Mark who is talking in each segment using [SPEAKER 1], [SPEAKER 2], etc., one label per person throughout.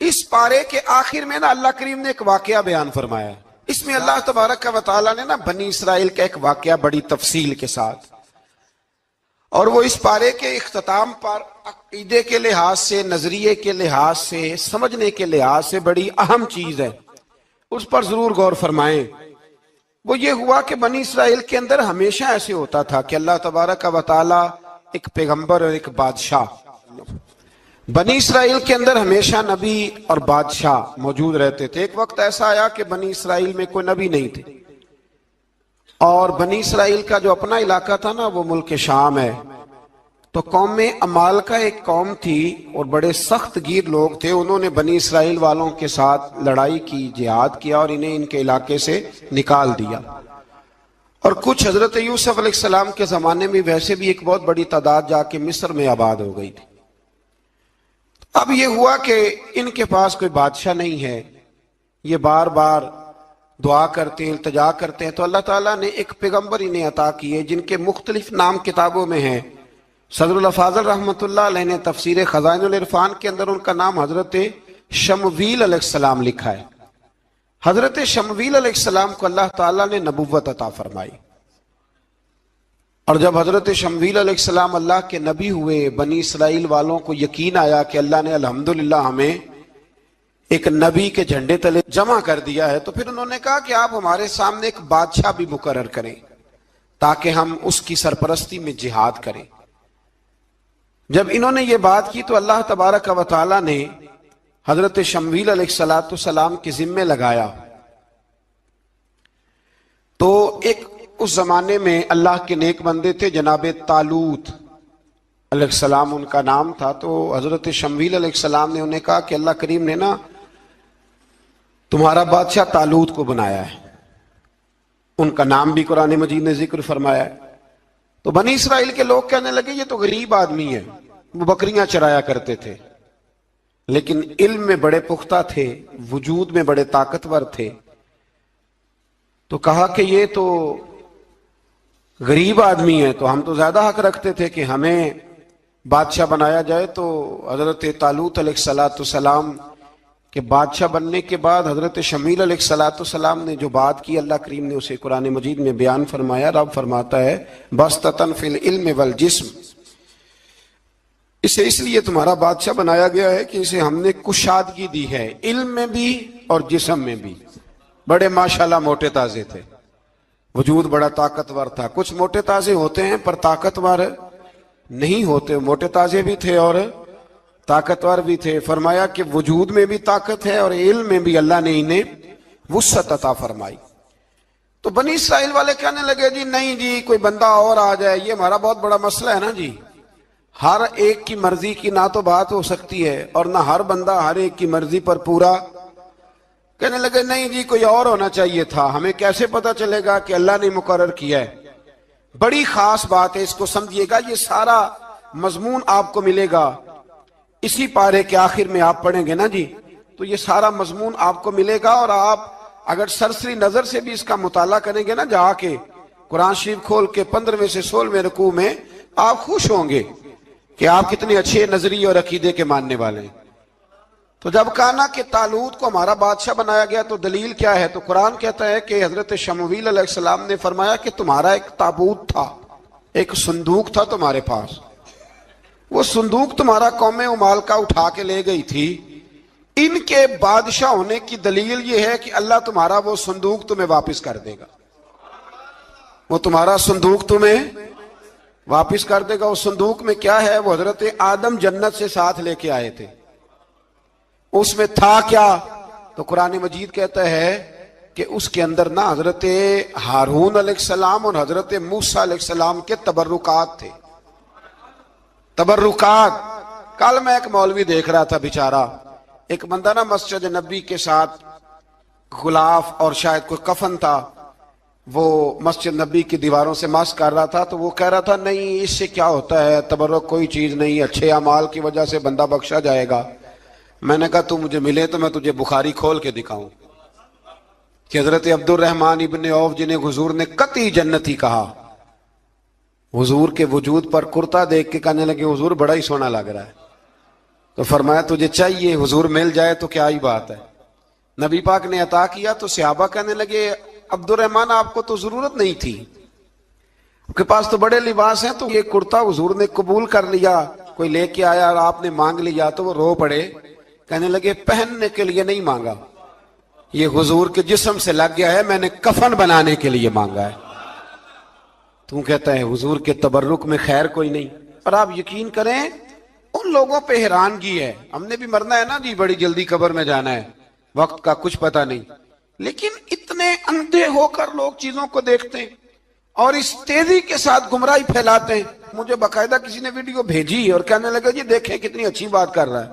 [SPEAKER 1] اس پارے کے آخر میں نا اللہ کریم نے ایک واقعہ بیان فرمایا ہے. اس میں اللہ تبارک و تعالیٰ نے نا بنی اسرائیل کا ایک واقعہ بڑی تفصیل کے ساتھ، اور وہ اس پارے کے اختتام پر عقیدے کے لحاظ سے، نظریے کے لحاظ سے، سمجھنے کے لحاظ سے بڑی اہم چیز ہے، اس پر ضرور غور فرمائیں. وہ یہ ہوا کہ بنی اسرائیل کے اندر ہمیشہ ایسے ہوتا تھا کہ اللہ تبارک و تعالیٰ ایک پیغمبر اور ایک بادشاہ، بنی اسرائیل کے اندر ہمیشہ نبی اور بادشاہ موجود رہتے تھے. ایک وقت ایسا آیا کہ بنی اسرائیل میں کوئی نبی نہیں تھے، اور بنی اسرائیل کا جو اپنا علاقہ تھا نا وہ ملک شام ہے. تو قوم عمال کا ایک قوم تھی اور بڑے سخت گیر لوگ تھے. انہوں نے بنی اسرائیل والوں کے ساتھ لڑائی کی، جہاد کیا، اور انہیں ان کے علاقے سے نکال دیا. اور کچھ حضرت یوسف علیہ السلام کے زمانے میں ویسے بھی ایک بہت بڑی تعداد جا کے مصر میں آباد ہو گئی تھی. اب یہ ہوا کہ ان کے پاس کوئی بادشاہ نہیں ہے، یہ بار بار دعا کرتے ہیں، التجا کرتے ہیں. تو اللہ تعالیٰ نے ایک پیغمبر انہیں عطا کیے جن کے مختلف نام کتابوں میں ہیں. صدر الافاضل رحمۃ اللہ علیہ نے تفسیر خزائن العرفان کے اندر ان کا نام حضرت شمویل علیہ السلام لکھا ہے. حضرت شمویل علیہ السلام کو اللہ تعالیٰ نے نبوت عطا فرمائی، اور جب حضرت شمویل علیہ السلام اللہ کے نبی ہوئے، بنی اسرائیل والوں کو یقین آیا کہ اللہ نے الحمدللہ ہمیں ایک نبی کے جھنڈے تلے جمع کر دیا ہے، تو پھر انہوں نے کہا کہ آپ ہمارے سامنے ایک بادشاہ بھی مقرر کریں تاکہ ہم اس کی سرپرستی میں جہاد کریں. جب انہوں نے یہ بات کی تو اللہ تبارک و تعالیٰ نے حضرت شمویل علیہ السلام کے ذمے لگایا. تو ایک اس زمانے میں اللہ کے نیک بندے تھے جناب طالوت علیہ السلام ان کا نام تھا. تو حضرت شمویل علیہ السلام نے انہیں کہا کہ اللہ کریم نے نا تمہارا بادشاہ طالوت کو بنایا ہے. ان کا نام بھی قرآن مجید نے ذکر فرمایا ہے. تو بنی اسرائیل کے لوگ کہنے لگے یہ تو غریب آدمی ہے، وہ بکریاں چرایا کرتے تھے، لیکن علم میں بڑے پختہ تھے، وجود میں بڑے طاقتور تھے. تو کہا کہ یہ تو غریب آدمی ہے، تو ہم تو زیادہ حق رکھتے تھے کہ ہمیں بادشاہ بنایا جائے. تو حضرت طالوت علیہ السلام کہ بادشاہ بننے کے بعد حضرت شمویل علیہ السلام نے جو بات کی، اللہ کریم نے اسے قرآن مجید میں بیان فرمایا. رب فرماتا ہے بسطتاً فی العلم والجسم، اسے اس لیے تمہارا بادشاہ بنایا گیا ہے کہ اسے ہم نے کشادگی دی ہے، علم میں بھی اور جسم میں بھی. بڑے ماشاءاللہ موٹے تازے تھے، وجود بڑا طاقتور تھا. کچھ موٹے تازے ہوتے ہیں پر طاقتور نہیں ہوتے، موٹے تازے بھی تھے اور طاقتور بھی تھے. فرمایا کہ وجود میں بھی طاقت ہے اور علم میں بھی اللہ نے انہیں وسعت عطا فرمائی. تو بنی اسرائیل والے کہنے لگے جی نہیں جی کوئی بندہ اور آ جائے، یہ ہمارا بہت بڑا مسئلہ ہے نا جی، ہر ایک کی مرضی کی نہ تو بات ہو سکتی ہے اور نہ ہر بندہ ہر ایک کی مرضی پر پورا. کہنے لگے نہیں جی کوئی اور ہونا چاہیے تھا، ہمیں کیسے پتا چلے گا کہ اللہ نے مقرر کیا ہے. بڑی خاص بات ہے، اس کو سمجھیے گا، یہ سارا مضمون آپ کو ملے گا اسی پارے کے آخر میں. آپ پڑھیں گے نا جی تو یہ سارا مضمون آپ کو ملے گا، اور آپ اگر سرسری نظر سے بھی اس کا مطالعہ کریں گے نا جا کے قرآن شریف کھول کے 15ویں سے 16ویں رکوع میں، آپ خوش ہوں گے کہ آپ کتنے اچھے نظریے اور عقیدے کے ماننے والے ہیں. تو جب کہا نا کہ طالوت کو ہمارا بادشاہ بنایا گیا تو دلیل کیا ہے، تو قرآن کہتا ہے کہ حضرت شمویل علیہ السلام نے فرمایا کہ تمہارا ایک تابوت تھا، ایک صندوق تھا تمہارے پاس، وہ صندوق تمہارا قوم عمال کا اٹھا کے لے گئی تھی. ان کے بادشاہ ہونے کی دلیل یہ ہے کہ اللہ تمہارا وہ صندوق تمہیں واپس کر دے گا، وہ تمہارا صندوق تمہیں واپس کر دے گا. اس صندوق میں کیا ہے، وہ حضرت آدم جنت سے ساتھ لے کے آئے تھے. اس میں تھا کیا، تو قرآن مجید کہتا ہے کہ اس کے اندر نا حضرت ہارون علیہ السلام اور حضرت موسیٰ علیہ السلام کے تبرکات تھے. تبرکات. کل میں ایک مولوی دیکھ رہا تھا بیچارہ، ایک بندہ نا مسجد نبی کے ساتھ غلاف اور شاید کوئی کفن تھا، وہ مسجد نبی کی دیواروں سے مس کر رہا تھا. تو وہ کہہ رہا تھا نہیں اس سے کیا ہوتا ہے، تبرک کوئی چیز نہیں، اچھے اعمال کی وجہ سے بندہ بخشا جائے گا. میں نے کہا تو مجھے ملے تو میں تجھے بخاری کھول کے دکھاؤں کہ حضرت عبد الرحمن ابن عوف جنہیں حضور نے قطعی جنتی کہا، حضور کے وجود پر کرتا دیکھ کے کہنے لگے حضور بڑا ہی سونا لگ رہا ہے. تو فرمایا تجھے چاہیے حضور مل جائے تو کیا ہی بات ہے. نبی پاک نے عطا کیا تو صحابہ کہنے لگے عبد الرحمن آپ کو تو ضرورت نہیں تھی, آپ کے پاس تو بڑے لباس ہیں, تو یہ کرتا حضور نے قبول کر لیا, کوئی لے کے آیا اور آپ نے مانگ لیا. تو وہ رو پڑے, کہنے لگے پہننے کے لیے نہیں مانگا, یہ حضور کے جسم سے لگ گیا ہے, میں نے کفن بنانے کے لیے مانگا ہے. تو کہتا ہے حضور کے تبرک میں خیر کوئی نہیں. اور آپ یقین کریں ان لوگوں پہ حیرانگی ہے, ہم نے بھی مرنا ہے نا جی, بڑی جلدی قبر میں جانا ہے, وقت کا کچھ پتہ نہیں, لیکن اتنے اندھے ہو کر لوگ چیزوں کو دیکھتے ہیں اور اس تیزی کے ساتھ گمراہی پھیلاتے ہیں. مجھے باقاعدہ کسی نے ویڈیو بھیجی اور کہنے لگا جی دیکھیں کتنی اچھی بات کر رہا ہے,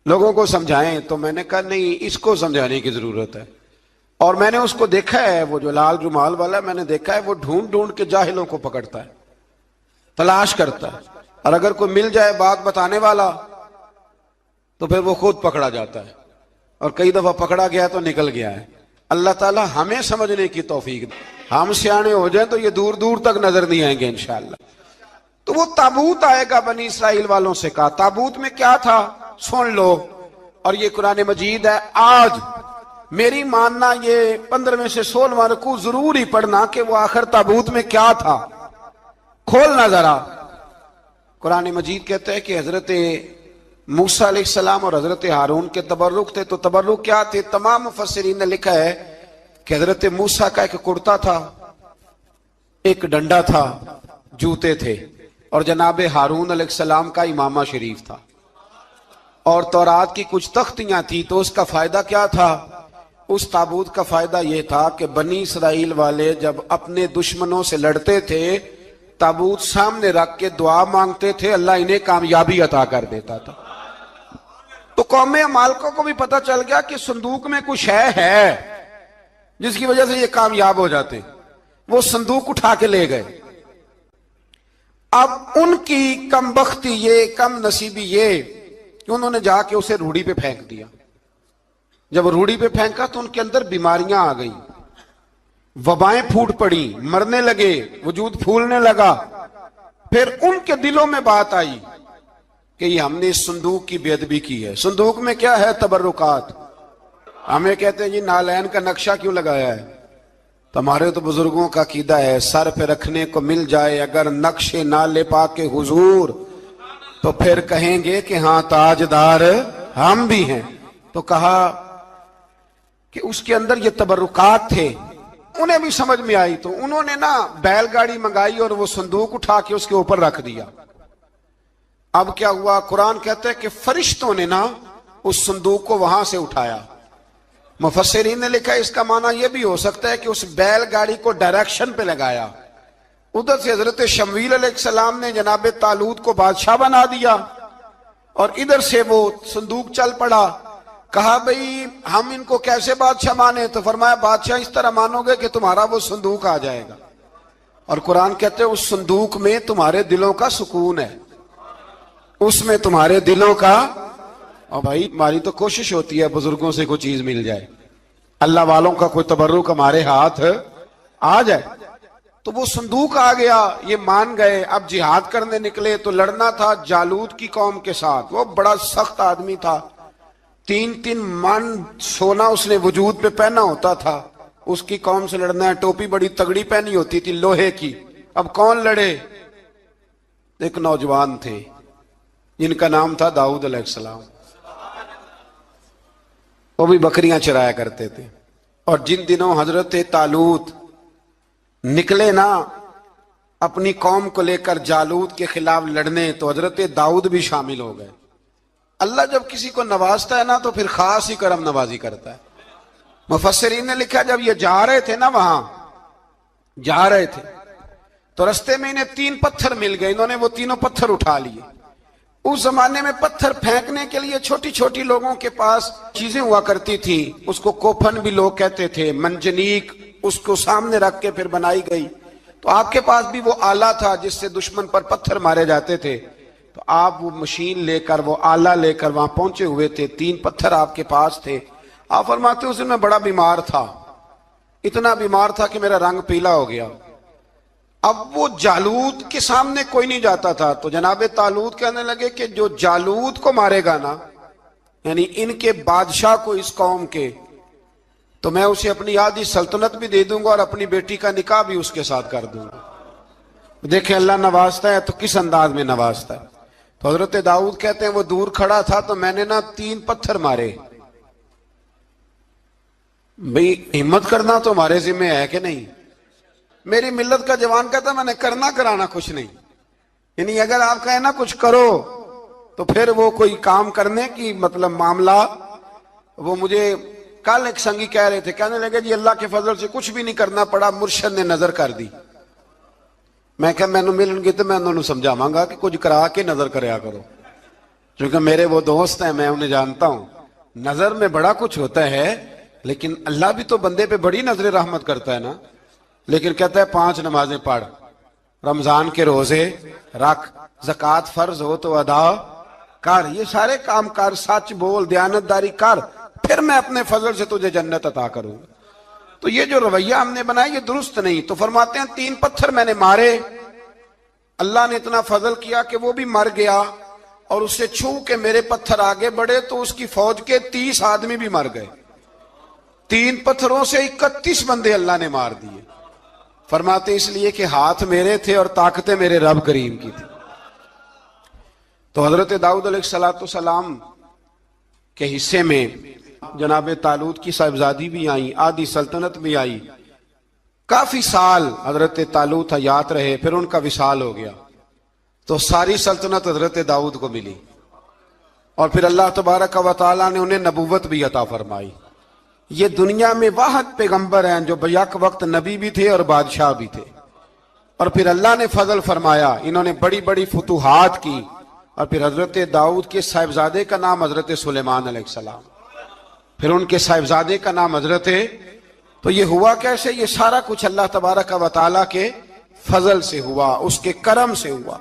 [SPEAKER 1] لوگوں کو سمجھائیں. تو میں نے کہا نہیں, اس کو سمجھانے کی ضرورت ہے. اور میں نے اس کو دیکھا ہے, وہ جو لال رومال والا میں نے دیکھا ہے, وہ ڈھونڈ ڈھونڈ کے جاہلوں کو پکڑتا ہے, تلاش کرتا ہے, اور اگر کوئی مل جائے بات بتانے والا تو پھر وہ خود پکڑا جاتا ہے, اور کئی دفعہ پکڑا گیا تو نکل گیا ہے. اللہ تعالی ہمیں سمجھنے کی توفیق دے, ہم سیانے ہو جائیں تو یہ دور دور تک نظر نہیں آئیں گے انشاءاللہ. تو وہ تابوت آئے گا, بنی اسرائیل والوں سے کہا تابوت میں کیا تھا سن لو, اور یہ قرآن مجید ہے. آج میری ماننا یہ 15 سے 16 رکوع ضرور ہی پڑھنا کہ وہ آخر تابوت میں کیا تھا, کھولنا ذرا. قرآن مجید کہتا ہے کہ حضرت موسیٰ علیہ السلام اور حضرت ہارون کے تبرک تھے. تو تبرک کیا تھے؟ تمام مفسرین نے لکھا ہے کہ حضرت موسیٰ کا ایک کرتا تھا, ایک ڈنڈا تھا, جوتے تھے, اور جناب ہارون علیہ السلام کا امامہ شریف تھا, اور تورات کی کچھ تختیاں تھی. تو اس کا فائدہ کیا تھا؟ اس تابوت کا فائدہ یہ تھا کہ بنی اسرائیل والے جب اپنے دشمنوں سے لڑتے تھے تابوت سامنے رکھ کے دعا مانگتے تھے, اللہ انہیں کامیابی عطا کر دیتا تھا. تو قوم عمالقہ کو بھی پتہ چل گیا کہ صندوق میں کچھ ہے جس کی وجہ سے یہ کامیاب ہو جاتے. وہ صندوق اٹھا کے لے گئے. اب ان کی کم بختی یہ, کم نصیبی یہ کہ انہوں نے جا کے اسے روڑی پہ پھینک دیا. جب روڑی پہ پھینکا تو ان کے اندر بیماریاں آ گئیں, وبائیں پھوٹ پڑی, مرنے لگے, وجود پھولنے لگا. پھر ان کے دلوں میں بات آئی کہ یہ ہم نے اس صندوق کی بے ادبی کی ہے. صندوق میں کیا ہے؟ تبرکات. ہمیں کہتے ہیں جی نالین کا نقشہ کیوں لگایا ہے؟ تمہارے تو بزرگوں کا عقیدہ ہے سر پہ رکھنے کو مل جائے اگر نقش نالے پاک کے حضور تو پھر کہیں گے کہ ہاں تاجدار ہم بھی ہیں. تو کہا کہ اس کے اندر یہ تبرکات تھے. انہیں بھی سمجھ میں آئی تو انہوں نے نا بیل گاڑی منگائی اور وہ صندوق اٹھا کے اس کے اوپر رکھ دیا. اب کیا ہوا؟ قرآن کہتا ہے کہ فرشتوں نے نا اس صندوق کو وہاں سے اٹھایا. مفسرین نے لکھا اس کا معنی یہ بھی ہو سکتا ہے کہ اس بیل گاڑی کو ڈائریکشن پہ لگایا. ادھر سے حضرت شمویل علیہ السلام نے جناب طالوت کو بادشاہ بنا دیا اور ادھر سے وہ صندوق چل پڑا. کہا بھئی ہم ان کو کیسے بادشاہ مانے؟ تو فرمایا بادشاہ اس طرح مانو گے کہ تمہارا وہ صندوق آ جائے گا. اور قرآن کہتے ہیں اس صندوق میں تمہارے دلوں کا سکون ہے, اس میں تمہارے دلوں کا. اور بھائی ہماری تو کوشش ہوتی ہے بزرگوں سے کوئی چیز مل جائے, اللہ والوں کا کوئی تبرک ہمارے ہاتھ آ جائے. تو وہ صندوق آ گیا, یہ مان گئے. اب جہاد کرنے نکلے تو لڑنا تھا جالوت کی قوم کے ساتھ. وہ بڑا سخت آدمی تھا, 3 من سونا اس نے وجود پہ پہنا ہوتا تھا. اس کی قوم سے لڑنا ہے, ٹوپی بڑی تگڑی پہنی ہوتی تھی لوہے کی. اب کون لڑے؟ ایک نوجوان تھے جن کا نام تھا داؤد علیہ السلام. وہ بھی بکریاں چرایا کرتے تھے. اور جن دنوں حضرت طالوت نکلے نا اپنی قوم کو لے کر جالوت کے خلاف لڑنے تو حضرت داؤد بھی شامل ہو گئے. اللہ جب کسی کو نوازتا ہے نا تو پھر خاص ہی کرم نوازی کرتا ہے. مفسرین نے لکھا جب یہ جا رہے تھے نا, وہاں جا رہے تھے تو رستے میں انہیں 3 پتھر مل گئے. انہوں نے وہ تینوں پتھر اٹھا لیے. اس زمانے میں پتھر پھینکنے کے لیے چھوٹی چھوٹی لوگوں کے پاس چیزیں ہوا کرتی تھی. اس کو کوپھن بھی لوگ کہتے تھے, منجنیک, اس کو سامنے رکھ کے پھر بنائی گئی. تو آپ کے پاس بھی وہ آلہ تھا جس سے دشمن پر پتھر مارے جاتے تھے. تو آپ وہ مشین لے کر, وہ آلہ لے کر وہاں پہنچے ہوئے تھے. 3 پتھر آپ کے پاس تھے. آپ فرماتے اس دن میں بڑا بیمار تھا, اتنا بیمار تھا کہ میرا رنگ پیلا ہو گیا. اب وہ جالوت کے سامنے کوئی نہیں جاتا تھا، تو جناب طالوت کہنے لگے کہ جو جالوت کو مارے گا نا، یعنی ان کے بادشاہ کو اس قوم کے، تو میں اسے اپنی آدھی سلطنت بھی دے دوں گا اور اپنی بیٹی کا نکاح بھی اس کے ساتھ کر دوں گا۔ دیکھیں اللہ نوازتا ہے تو کس انداز میں نوازتا ہے۔ تو حضرت داؤد کہتے ہیں وہ دور کھڑا تھا تو میں نے نا 3 پتھر مارے۔ بھئی ہمت کرنا تو ہمارے ذمہ ہے کہ نہیں؟ میری ملت کا جوان کہتا ہے میں نے کرنا کرانا کچھ نہیں، یعنی اگر آپ کہیں نا کچھ کرو تو پھر وہ کوئی کام کرنے کی مطلب معاملہ۔ وہ مجھے کل ایک سنگی کہہ رہے تھے، کہنے لگے جی اللہ کے فضل سے کچھ بھی نہیں کرنا پڑا، مرشد نے نظر کر دی۔ میں کہا میں ملن گی تو میں انہوں نے سمجھاواں گا کہ کچھ کرا کے نظر کریا کرو، کیونکہ میرے وہ دوست ہیں، میں انہیں جانتا ہوں۔ نظر میں بڑا کچھ ہوتا ہے، لیکن اللہ بھی تو بندے پہ بڑی نظر رحمت کرتا ہے نا۔ لیکن کہتا ہے 5 نمازیں پڑھ، رمضان کے روزے رکھ، زکوٰۃ فرض ہو تو ادا کر، یہ سارے کام کر، سچ بول، دیانتداری کر، پھر میں اپنے فضل سے تجھے جنت عطا کروں گا۔ تو یہ جو رویہ ہم نے بنایا یہ درست نہیں۔ تو فرماتے ہیں 3 پتھر میں نے مارے، اللہ نے اتنا فضل کیا کہ وہ بھی مر گیا، اور اس سے چھو کے میرے پتھر آگے بڑھے تو اس کی فوج کے 30 آدمی بھی مر گئے۔ 3 پتھروں سے 31 بندے اللہ نے مار دیے۔ فرماتے اس لیے کہ ہاتھ میرے تھے اور طاقتیں میرے رب کریم کی تھی۔ تو حضرت داؤد علیہ السلام کے حصے میں جناب طالوت کی صاحبزادی بھی آئی، آدھی سلطنت بھی آئی۔ کافی سال حضرت طالوت حیات رہے، پھر ان کا وصال ہو گیا، تو ساری سلطنت حضرت داؤد کو ملی، اور پھر اللہ تبارک و تعالیٰ نے انہیں نبوت بھی عطا فرمائی۔ یہ دنیا میں واحد پیغمبر ہیں جو بیک وقت نبی بھی تھے اور بادشاہ بھی تھے، اور پھر اللہ نے فضل فرمایا، انہوں نے بڑی بڑی فتوحات کی۔ اور پھر حضرت داؤد کے صاحبزادے کا نام حضرت سلیمان علیہ السلام، پھر ان کے صاحبزادے کا نام حضرت۔ تو یہ ہوا کیسے؟ یہ سارا کچھ اللہ تبارک و تعالیٰ کے فضل سے ہوا، اس کے کرم سے ہوا۔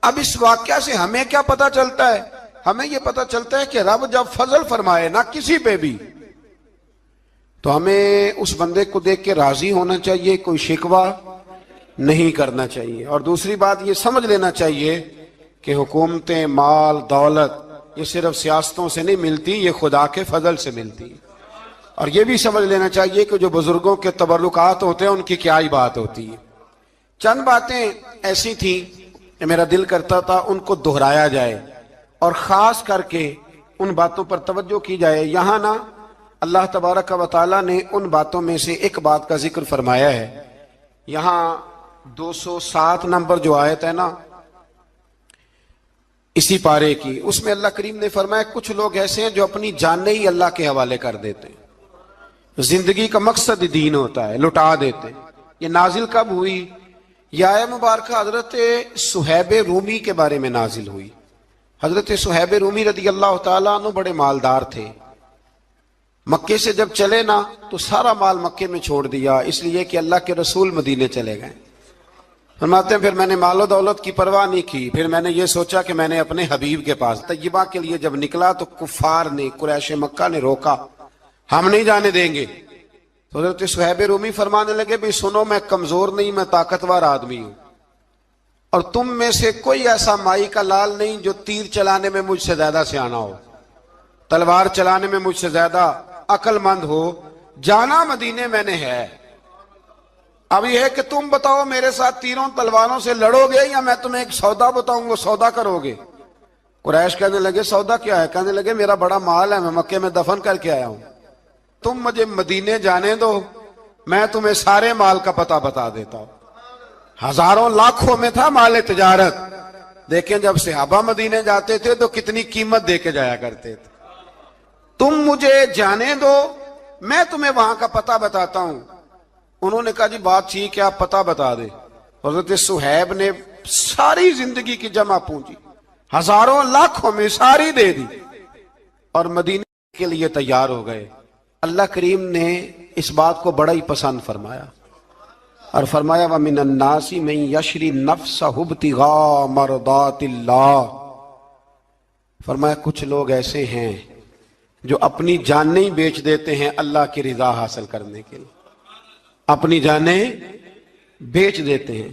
[SPEAKER 1] اب اس واقعہ سے ہمیں کیا پتہ چلتا ہے؟ ہمیں یہ پتہ چلتا ہے کہ رب جب فضل فرمائے نہ کسی پہ بھی، تو ہمیں اس بندے کو دیکھ کے راضی ہونا چاہیے، کوئی شکوہ نہیں کرنا چاہیے۔ اور دوسری بات یہ سمجھ لینا چاہیے کہ حکومتیں، مال، دولت یہ صرف سیاستوں سے نہیں ملتی، یہ خدا کے فضل سے ملتی۔ اور یہ بھی سمجھ لینا چاہیے کہ جو بزرگوں کے تبرکات ہوتے ہیں ان کی کیا ہی بات ہوتی ہے۔ چند باتیں ایسی تھیں کہ میرا دل کرتا تھا ان کو دہرایا جائے، اور خاص کر کے ان باتوں پر توجہ کی جائے۔ یہاں نا اللہ تبارک و تعالیٰ نے ان باتوں میں سے ایک بات کا ذکر فرمایا ہے۔ یہاں 207 نمبر جو آیت ہے نا اسی پارے کی، اس میں اللہ کریم نے فرمایا کچھ لوگ ایسے ہیں جو اپنی جانیں ہی اللہ کے حوالے کر دیتے ہیں، زندگی کا مقصد دین ہوتا ہے، لٹا دیتے ہیں۔ یہ نازل کب ہوئی؟ یہ آیت مبارکہ حضرت صہیب رومی کے بارے میں نازل ہوئی۔ حضرت صہیب رومی رضی اللہ تعالیٰ عنہ بڑے مالدار تھے، مکے سے جب چلے نا تو سارا مال مکے میں چھوڑ دیا، اس لیے کہ اللہ کے رسول مدینے چلے گئے۔ فرماتے ہیں پھر میں نے مال و دولت کی پرواہ نہیں کی، پھر میں نے یہ سوچا کہ میں نے اپنے حبیب کے پاس طیبہ کے لیے جب نکلا تو کفار نے، قریش مکہ نے روکا، ہم نہیں جانے دیں گے۔ تو حضرت صہیب رومی فرمانے لگے بھی سنو، میں کمزور نہیں، میں طاقتور آدمی ہوں، اور تم میں سے کوئی ایسا مائی کا لال نہیں جو تیر چلانے میں مجھ سے زیادہ سیانا ہو، تلوار چلانے میں مجھ سے زیادہ عقل مند ہو، جانا مدینے میں نے ہے۔ اب یہ ہے کہ تم بتاؤ میرے ساتھ تیروں تلواروں سے لڑو گے یا میں تمہیں ایک سودا بتاؤں وہ سودا کرو گے؟ قریش کہنے لگے سودا کیا ہے؟ کہنے لگے میرا بڑا مال ہے، میں مکے میں دفن کر کے آیا ہوں، تم مجھے مدینے جانے دو، میں تمہیں سارے مال کا پتہ بتا دیتا ہوں۔ ہزاروں لاکھوں میں تھا مال تجارت۔ دیکھیں جب صحابہ مدینے جاتے تھے تو کتنی قیمت دے کے جایا کرتے تھے۔ تم مجھے جانے دو، میں تمہیں وہاں کا پتہ بتاتا ہوں۔ انہوں نے کہا جی بات ٹھیک ہے، آپ پتہ بتا دیں۔ حضرت صہیب نے ساری زندگی کی جمع پونجی ہزاروں لاکھوں میں ساری دے دی اور مدینے کے لیے تیار ہو گئے۔ اللہ کریم نے اس بات کو بڑا ہی پسند فرمایا اور فرمایا وَمِنَ النَّاسِ مَن يَشْرِي نَفْسَهُ ابْتِغَاءَ مَرْضَاتِ اللَّهِ، فرمایا کچھ لوگ ایسے ہیں جو اپنی جانیں ہی بیچ دیتے ہیں اللہ کی رضا حاصل کرنے کے لیے، اپنی جانیں بیچ دیتے ہیں۔